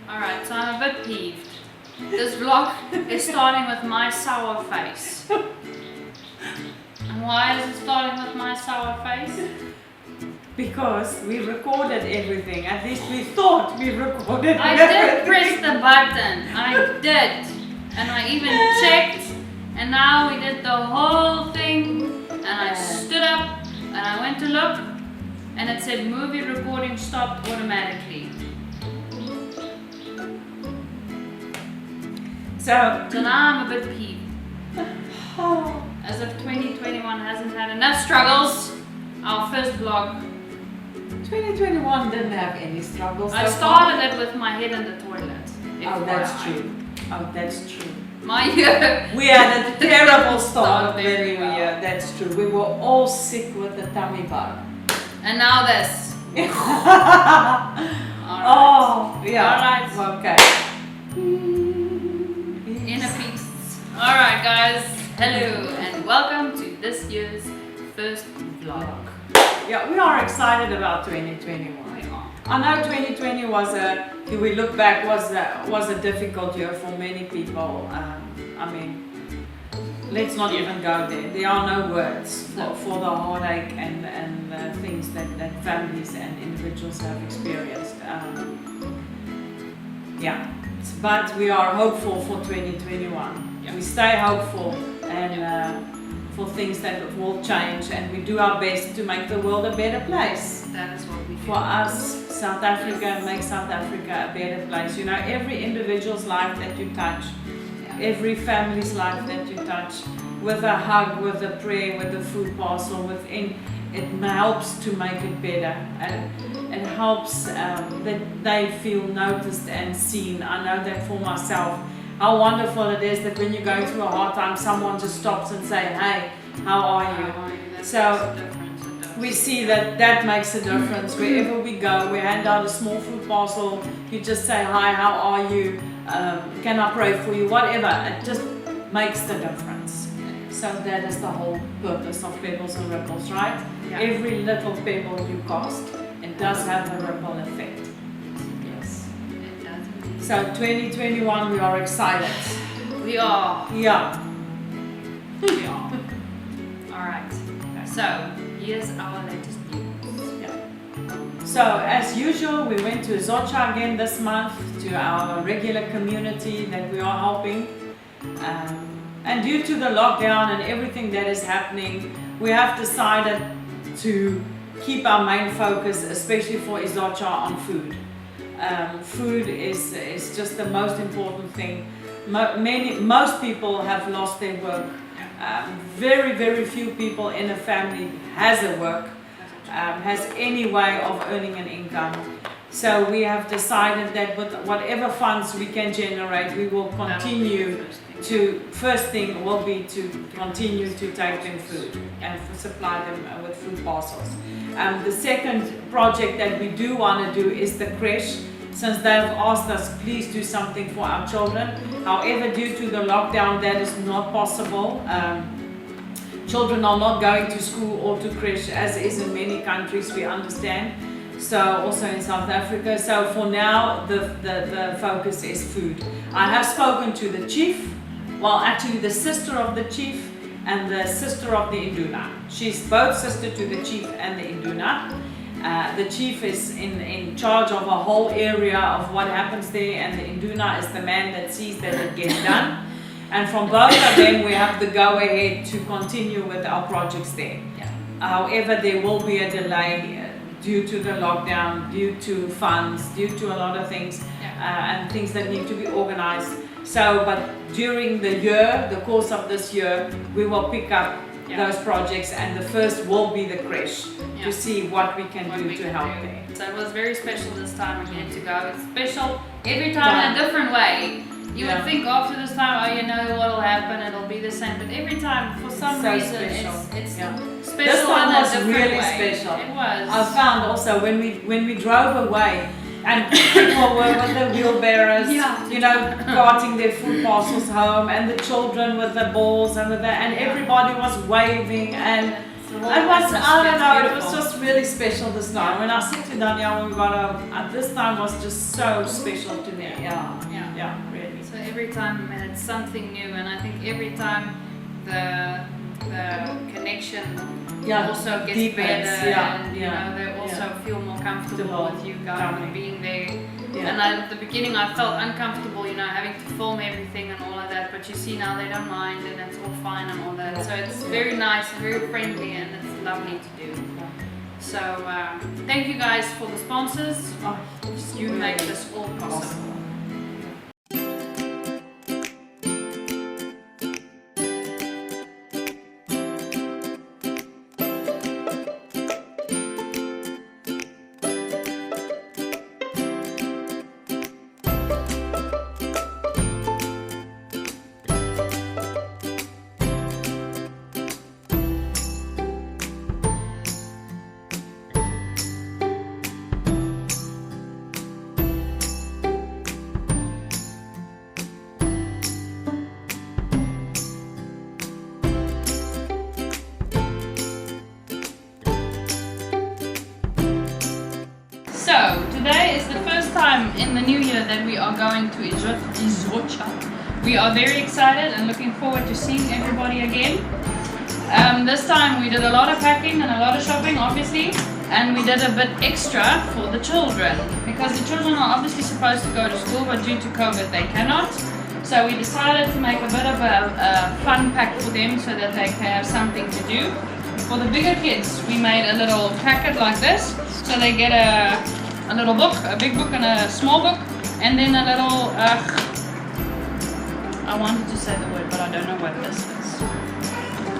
Alright, so I'm a bit peeved. This vlog is starting with my sour face. And why is it starting with my sour face? Because we recorded everything. At least we thought we recorded I did press the button. I did. And I even checked. And now we did the whole thing. And I stood up and I went to look. And it said movie recording stopped automatically. So now I'm a bit peeved. As if 2021 hasn't had enough struggles. Our first vlog. 2021 didn't have any struggles. I started it with my head in the toilet. Oh, that's true. Oh, that's true. My year. We had a terrible start of the Very new well. year. That's true. We were all sick with the tummy bug. And now this. Alright. Oh, yeah. Alright. Okay. Inner peace. Alright guys, hello and welcome to this year's first vlog. Yeah, we are excited about 2021. I know 2020 was if we look back, was a difficult year for many people. I mean, let's not even go there. There are no words for the heartache and the things that families and individuals have experienced. Yeah, but we are hopeful for 2021. Yeah. We stay hopeful and for things that will change, and we do our best to make the world a better place. That is what we do. For us, South Africa, make South Africa a better place. You know, every individual's life that you touch, every family's life that you touch, with a hug, with a prayer, with a food parcel, it helps to make it better. And it helps that they feel noticed and seen. I know that for myself, how wonderful it is that when you're going through a hard time, someone just stops and say, hey, how are you? So we see that makes a difference. Wherever we go, we hand out a small food parcel, you just say, hi, how are you? Can I pray for you? Whatever, it just makes the difference. So that is the whole purpose of Pebbles and Ripples, right? Yeah. Every little pebble you cast, it does have a ripple effect. Yes. It does. So 2021, we are excited. We are. Yeah. We are. Alright. So, here's our latest news. Yeah. So, as usual, we went to Zocha again this month, to our regular community that we are helping. And due to the lockdown and everything that is happening, we have decided to keep our main focus, especially for Izocha, on food. Food is just the most important thing. Most people have lost their work. Very, very few people in a family has a work, has any way of earning an income. So we have decided that with whatever funds we can generate, we will continue first thing will be to continue to take them food and supply them with food parcels. The second project that we do want to do is the creche, since they have asked us, please do something for our children. However, due to the lockdown, that is not possible. Children are not going to school or to creche, as is in many countries, we understand. So also in South Africa. So for now, the focus is food. I have spoken to the chief, well actually the sister of the chief and the sister of the Induna. She's both sister to the chief and the Induna. The chief is in charge of a whole area of what happens there, and the Induna is the man that sees that it gets done. And from both of them we have the go-ahead to continue with our projects there. Yeah. However, there will be a delay due to the lockdown, due to funds, due to a lot of things, and things that need to be organized. So, but during the year, the course of this year, we will pick up those projects, and the first will be the creche to see what we can do to help there. So it was very special this time again to go. It's special every time in a different way. You would think after this time, oh, you know what will happen, it'll be the same. But every time, for some reason, it's special. This one in a was different really way. special. It was. I found also when we drove away, and people were with the wheelbarrows, you know, carting their food parcels home, and the children with the balls and everybody was waving, and The whole It was, I atmosphere don't is know, it was beautiful. just really special this time. When I said to Danielle, we got this time was just so special to me. Yeah, really. So every time it's something new, and I think every time the connection also gets deepens, better, and yeah, you know they also feel more comfortable with you guys coming. being there. Yeah. And at the beginning I felt uncomfortable, you know, having to film everything and all of that. But you see now they don't mind, and it's all fine and all that. So it's very nice and very friendly, and it's lovely to do. So thank you guys for the sponsors. Oh, You make this all possible. awesome. So, today is the first time in the new year that we are going to Izotcha. We are very excited and looking forward to seeing everybody again. This time we did a lot of packing and a lot of shopping, obviously, and we did a bit extra for the children, because the children are obviously supposed to go to school, but due to COVID they cannot. So we decided to make a bit of a fun pack for them so that they can have something to do. For the bigger kids, we made a little packet like this, so they get a little book, a big book and a small book, and then a little, I wanted to say the word, but I don't know what this is.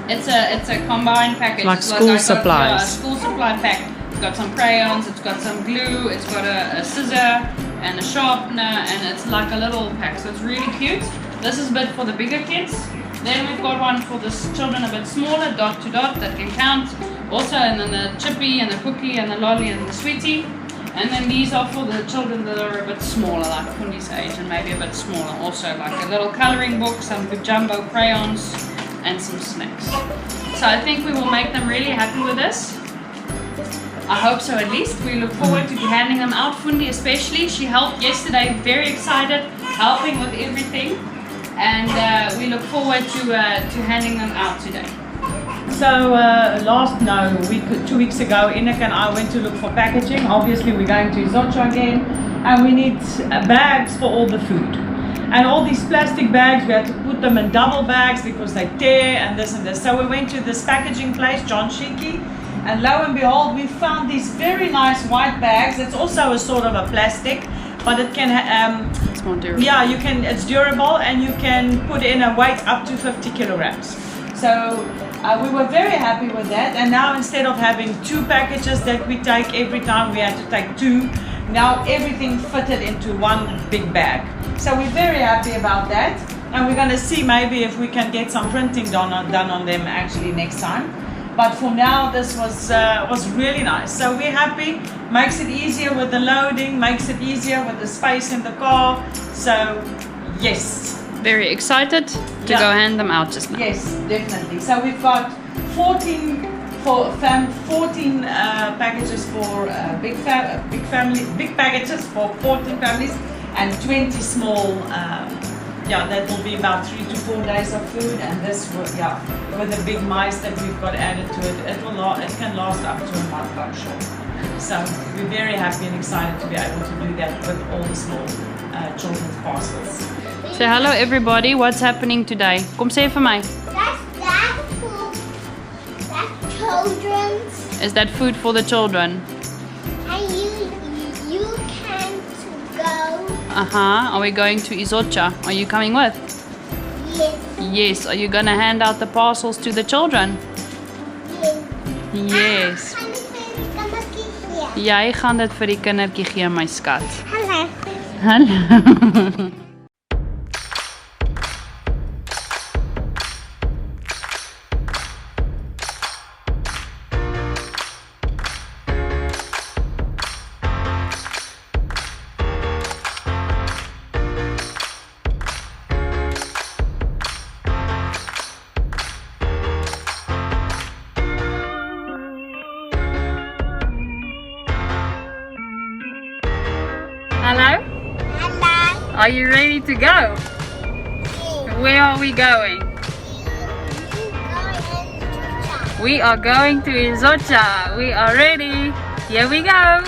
It's a combined package. Like It's school I got, supplies. A school supply pack. It's got some crayons, it's got some glue, it's got a scissor and a sharpener, and it's like a little pack, so it's really cute. This is a bit for the bigger kids. Then we've got one for the children a bit smaller, dot to dot, that can count. Also, and then the chippy and the cookie and the lolly and the sweetie. And then these are for the children that are a bit smaller, like Fundi's age and maybe a bit smaller. Also, like a little coloring book, some jumbo crayons, and some snacks. So I think we will make them really happy with this. I hope so, at least. We look forward to handing them out. Fundi especially, she helped yesterday, very excited, helping with everything. And we look forward to handing them out today. So two weeks ago, Inek and I went to look for packaging. Obviously, we're going to Izotcha again, and we need bags for all the food. And all these plastic bags, we had to put them in double bags because they tear and this and this. So we went to this packaging place, John Shiki, and lo and behold, we found these very nice white bags. It's also a sort of a plastic, but it can It's more durable. yeah, you can. It's durable, and you can put in a weight up to 50 kilograms. So we were very happy with that. And now instead of having 2 packages that we take every time, we had to take 2. Now everything fitted into one big bag. So we're very happy about that. And we're going to see maybe if we can get some printing done on them actually next time. But for now, this was really nice. So we're happy. Makes it easier with the loading, makes it easier with the space in the car. So yes. Very excited to go hand them out just now. Yes, definitely. So we've got 14 packages for big packages for 14 families, and 20 small. That will be about 3 to 4 days of food, and this will, with the big mice that we've got added to it, it can last up to a month, I'm sure. So we're very happy and excited to be able to do that with all the small children's parcels. So hello everybody, what's happening today? Kom sê vir my. That's food. That's children's. Is that food for the children? And you can go. Are we going to Izotcha? Are you coming with? Yes. Yes. Are you gonna hand out the parcels to the children? Yes. Yes. Jy gaan dit vir die kindertjie gee, my skat. Hello. Hallo. Are you ready to go? Where are we going? We are going to Izocha. We are ready. Here we go.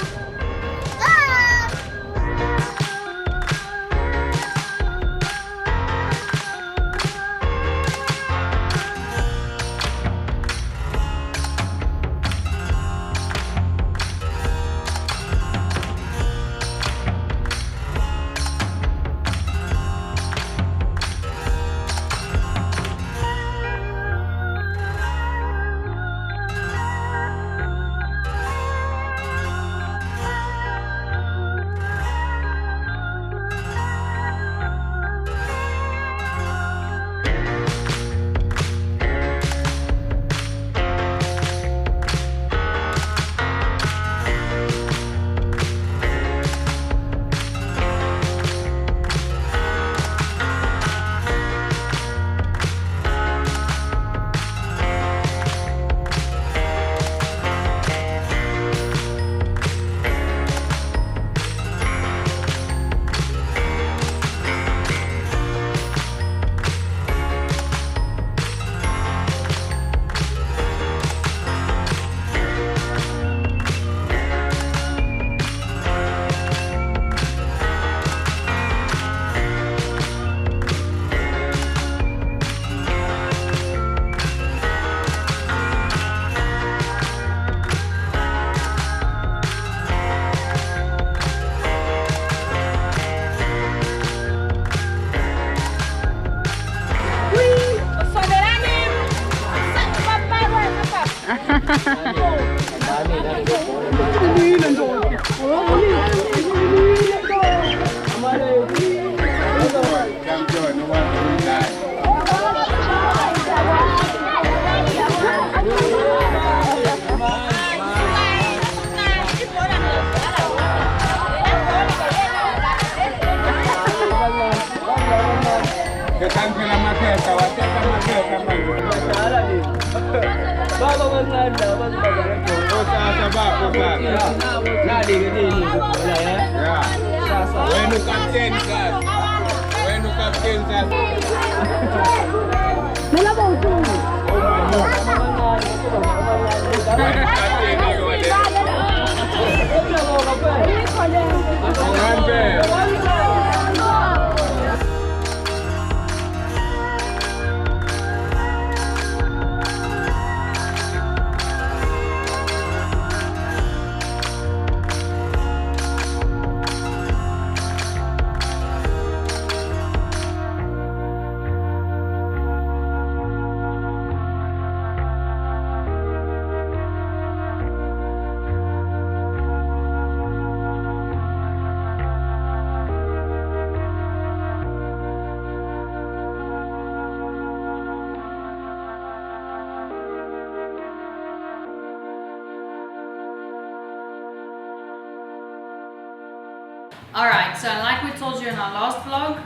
Alright, so like we told you in our last vlog,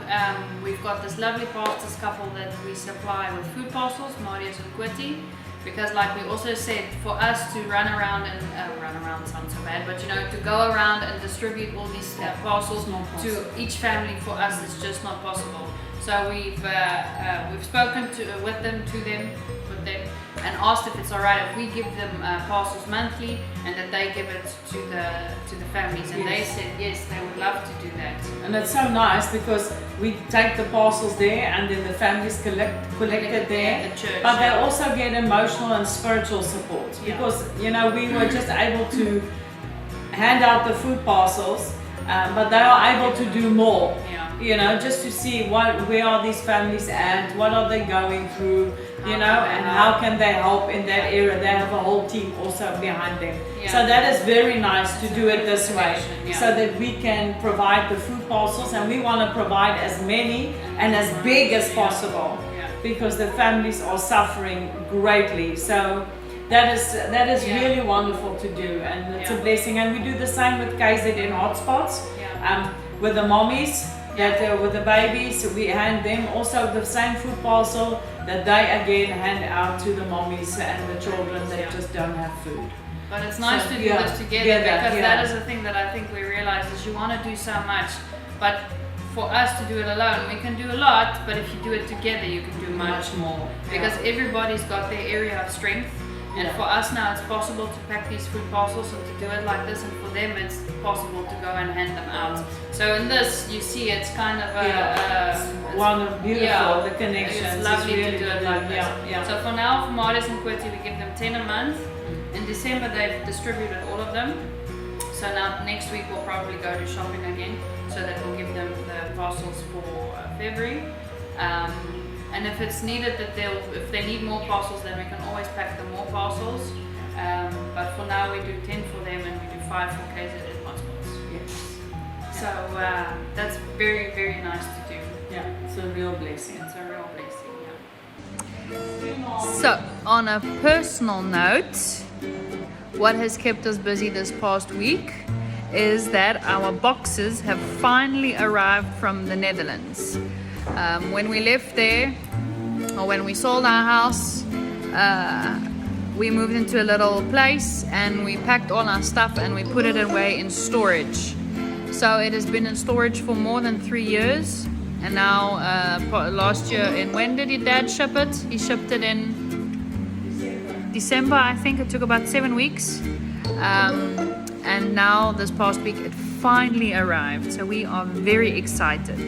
we've got this lovely pastors couple that we supply with food parcels, Marius and Quitty, because like we also said, for us to run around sounds so bad, but you know, to go around and distribute all these parcels to each family, for us it's just not possible. So we've spoken with them, and asked if it's alright if we give them parcels monthly and that they give it to the families, and they said yes, they would love to do that. And it's so nice because we take the parcels there and then the families collect it there, the church, but they also get emotional and spiritual support because you know we were just able to hand out the food parcels, but they are able to do more. You know, just to see where are these families at, what are they going through, you know, and how can they help in that area. They have a whole team also behind them. So that is very nice to do it this way, so that we can provide the food parcels, and we want to provide as many and as big as possible because the families are suffering greatly. So that is really wonderful to do, and it's a blessing. And we do the same with KZN hotspots, with the mommies. With the babies, we hand them also the same food parcel that they again hand out to the mommies and the children that just don't have food. But it's nice to do this together because that is the thing that I think we realize is you want to do so much, but for us to do it alone. We can do a lot, but if you do it together, you can do much more. Because everybody's got their area of strength. And for us now, it's possible to pack these food parcels and to do it like this, and for them, it's possible to go and hand them out. So in this, you see, it's kind of beautiful. The connection. It's lovely really to do it like this. So for now, for Marius and Quirty, we give them 10 a month. In December, they've distributed all of them. So now next week, we'll probably go to shopping again, so that we'll give them the parcels for February. And if it's needed that if they need more parcels, then we can always pack them more parcels. But for now we do 10 for them and we do 5 for KZN hotspots. Yes. So that's very, very nice to do. Yeah, it's a real blessing. It's a real blessing, yeah. So on a personal note, what has kept us busy this past week is that our boxes have finally arrived from the Netherlands. When we left there, or when we sold our house, we moved into a little place and we packed all our stuff and we put it away in storage. So it has been in storage for more than 3 years. And now last year, when did your dad ship it? He shipped it in December, I think. It took about 7 weeks. And now this past week it finally arrived. So we are very excited.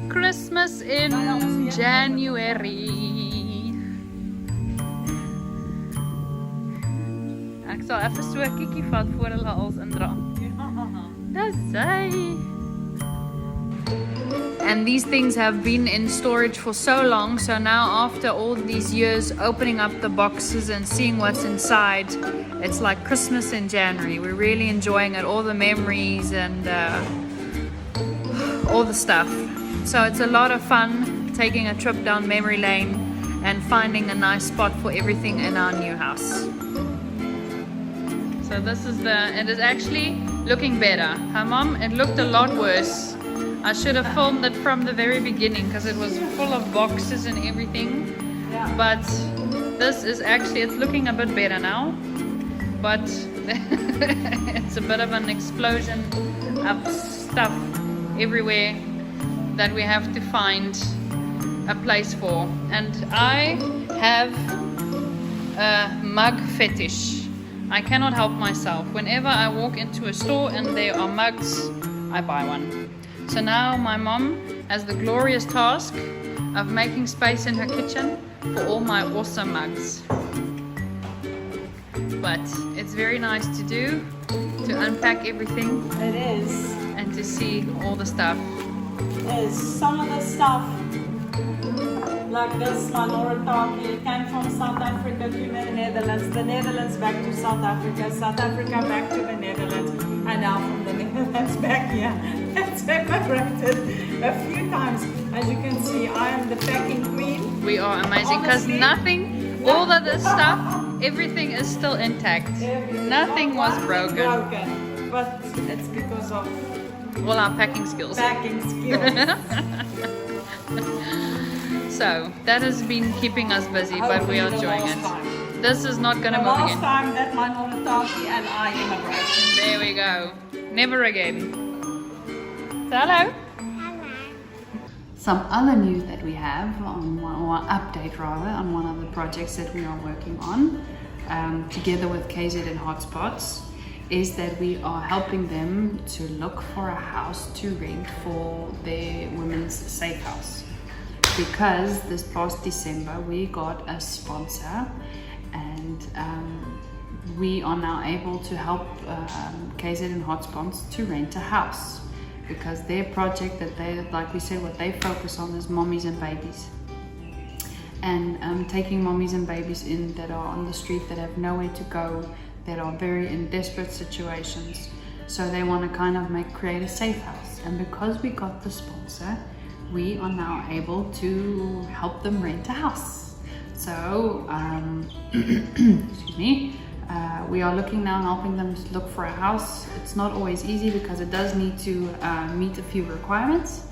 Christmas in January. Ek sal even so 'n kikkie vat voor hulle als indra. Dis hy. And these things have been in storage for so long, so now after all these years opening up the boxes and seeing what's inside, it's like Christmas in January. We're really enjoying it, all the memories and all the stuff. So it's a lot of fun taking a trip down memory lane and finding a nice spot for everything in our new house. So this is it is actually looking better. Her mom, it looked a lot worse. I should have filmed it from the very beginning because it was full of boxes and everything. Yeah. But this is actually, it's looking a bit better now. But it's a bit of an explosion of stuff everywhere that we have to find a place for. And I have a mug fetish. I cannot help myself. Whenever I walk into a store and there are mugs, I buy one. So now my mom has the glorious task of making space in her kitchen for all my awesome mugs. But it's very nice to do, to unpack everything. It is. And to see all the stuff. Is some of the stuff like this, my Laura Taki, it came from South Africa to the Netherlands back to South Africa back to the Netherlands, and now from the Netherlands back here. It's separated a few times. As you can see, I am the packing queen. We are amazing because nothing, all of this stuff, everything is still intact. Nothing was broken. But it's because of all our packing skills. So that has been keeping us busy, but we are enjoying it. This is not going to move again. Last time that my Noritaki and I immigrated. There we go. Never again. So hello. Some other news that we have on or update rather on one of the projects that we are working on together with KZN Hotspots is that we are helping them to look for a house to rent for their women's safe house. Because this past December we got a sponsor and we are now able to help KZN Hotspots to rent a house. Because their project that they, like we said, what they focus on is mommies and babies. And taking mommies and babies in that are on the street, that have nowhere to go, that are very in desperate situations. So they want to kind of create a safe house. And because we got the sponsor, we are now able to help them rent a house. So, excuse me, We are looking now, helping them look for a house. It's not always easy because it does need to meet a few requirements.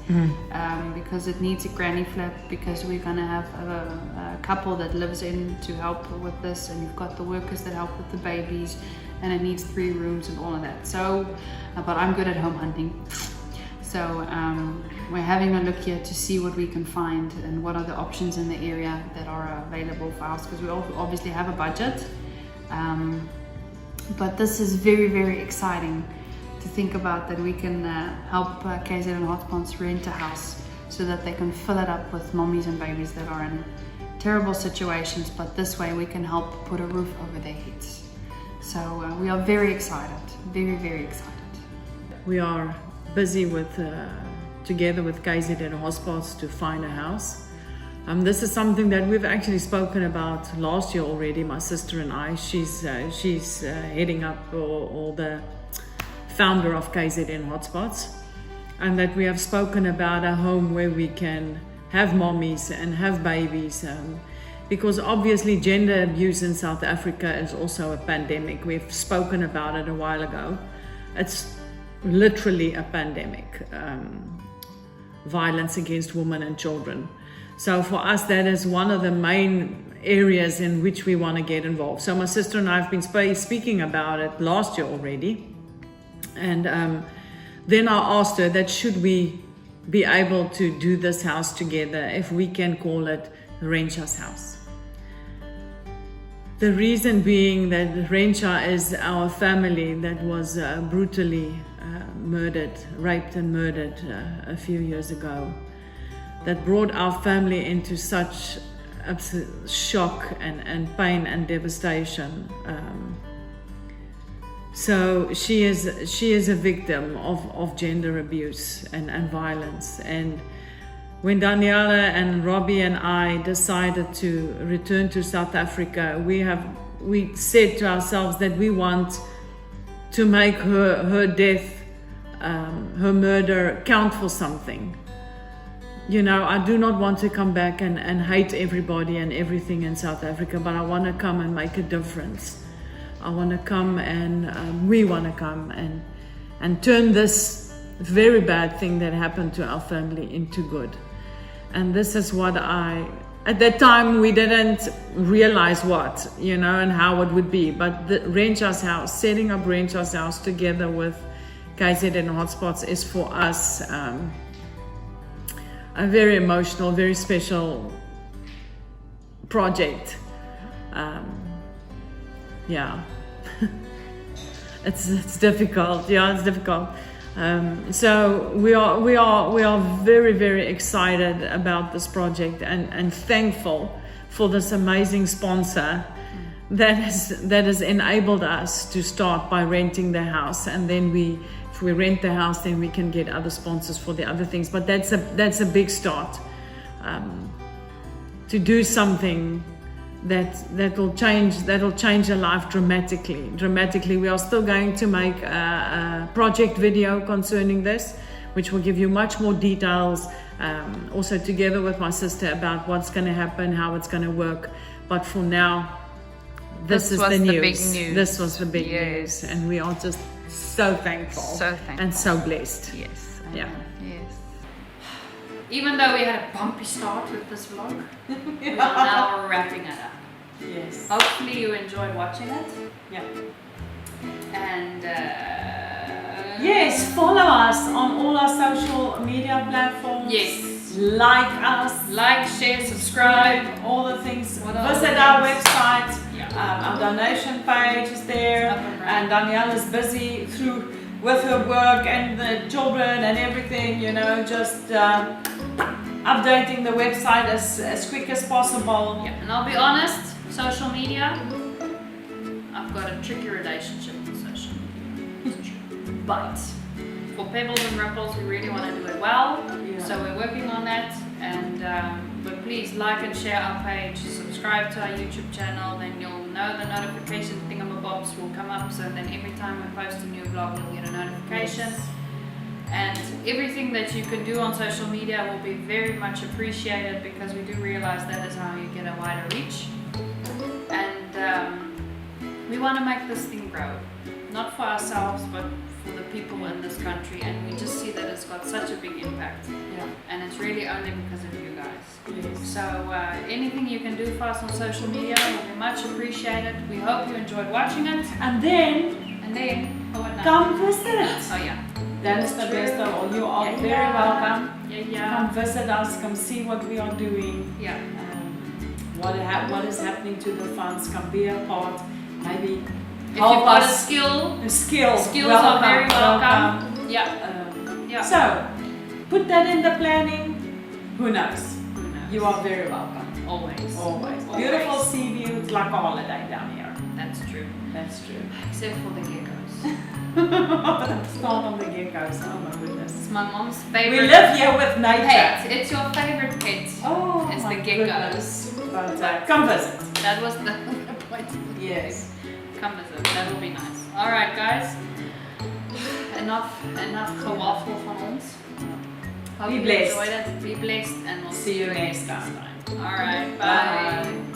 Because it needs a granny flat, because we're going to have a couple that lives in to help with this, and you've got the workers that help with the babies, and it needs 3 rooms and all of that. So, but I'm good at home hunting. So we're having a look here to see what we can find and what are the options in the area that are available for us, because we obviously have a budget. But this is very, very exciting to think about, that we can help KZN Hotspots rent a house so that they can fill it up with mommies and babies that are in terrible situations, but this way we can help put a roof over their heads. So we are very excited, very, very excited. We are busy with, together with KZN Hotspots to find a house. This is something that we've actually spoken about last year already, my sister and I. She's heading up, or the founder of KZN Hotspots, and that we have spoken about a home where we can have mommies and have babies, because obviously gender abuse in South Africa is also a pandemic. We've spoken about it a while ago. It's literally a pandemic, violence against women and children. So for us, that is one of the main areas in which we want to get involved. So my sister and I have been speaking about it last year already. And then I asked her that should we be able to do this house together, if we can call it Rencha's house. The reason being that Rencha is our family that was brutally murdered, raped and murdered a few years ago. That brought our family into such shock and pain and devastation. So she is a victim of gender abuse and violence. And when Daniela and Robbie and I decided to return to South Africa, we said to ourselves that we want to make her death, her murder, count for something. You know, I do not want to come back and hate everybody and everything in South Africa, but I want to come and make a difference. I want to come and we want to come and turn this very bad thing that happened to our family into good. And this is what at that time we didn't realize what, you know, and how it would be. But the Rencha's house, setting up Rencha's house together with KZN Hotspots is for us a very emotional, very special project. Yeah, it's difficult. Yeah, it's difficult. So we are very, very excited about this project and thankful for this amazing sponsor that has enabled us to start by renting the house, and then if we rent the house, then we can get other sponsors for the other things. But that's a big start, to do something that'll change a life dramatically. We are still going to make a project video concerning this, which will give you much more details, also together with my sister, about what's going to happen, how it's going to work. But for now, this is the news. Big news. This was the big news, and we are just so thankful, and so blessed. Yes. Yeah. Yes. Even though we had a bumpy start with this vlog, we are now wrapping it up. Yes. Hopefully you enjoyed watching it. Yeah. And yes, follow us on all our social media platforms. Yes. Like us. Like, share, subscribe. All the things. What are Visit the our things? website. Yeah. Our donation page is there. Up and running. And Danielle is busy with her work and the children and everything, you know, just updating the website as quick as possible. Yeah, and I'll be honest, social media, I've got a tricky relationship with social media. It's true. But for Pebbles and Ripples, we really want to do it well. Yeah. So we're working on that. And but please like and share our page, subscribe to our YouTube channel, then you'll know the notification thingamabobs will come up. So then every time we post a new vlog, you'll get a notification. Yes. And everything that you can do on social media will be very much appreciated, because we do realize that is how you get a wider reach. And we want to make this thing grow, not for ourselves, but for the people in this country, and we just see that it's got such a big impact, Yeah. and it's really only because of you guys. Yes. So anything you can do for us on social media will be much appreciated. We hope you enjoyed watching it, And then and then what now? come visit. Oh yeah, That is the best of all. You are very welcome. yeah. Come visit us. Come see what we are doing. Yeah. What is happening to the funds? Come be a part. Maybe If you've got a us. skill, Skills are very welcome. Yeah. Yeah. So put that in the planning. Who knows? Who knows? You are very welcome. Always. Always. Beautiful sea view. It's like a holiday down here. That's true. That's true. Except for the geckos. That's not on the geckos. Oh my goodness. It's my mom's favorite. We live here with nature. pet. It's your favorite pet. Oh, It's my the geckos. goodness. But come visit. That was the point. Yes. Come visit. That will be nice. All right, guys. Enough gewaffel van ons. Hope Be you blessed. enjoyed it. Be blessed, and we'll See you next time. All right. Bye. Bye.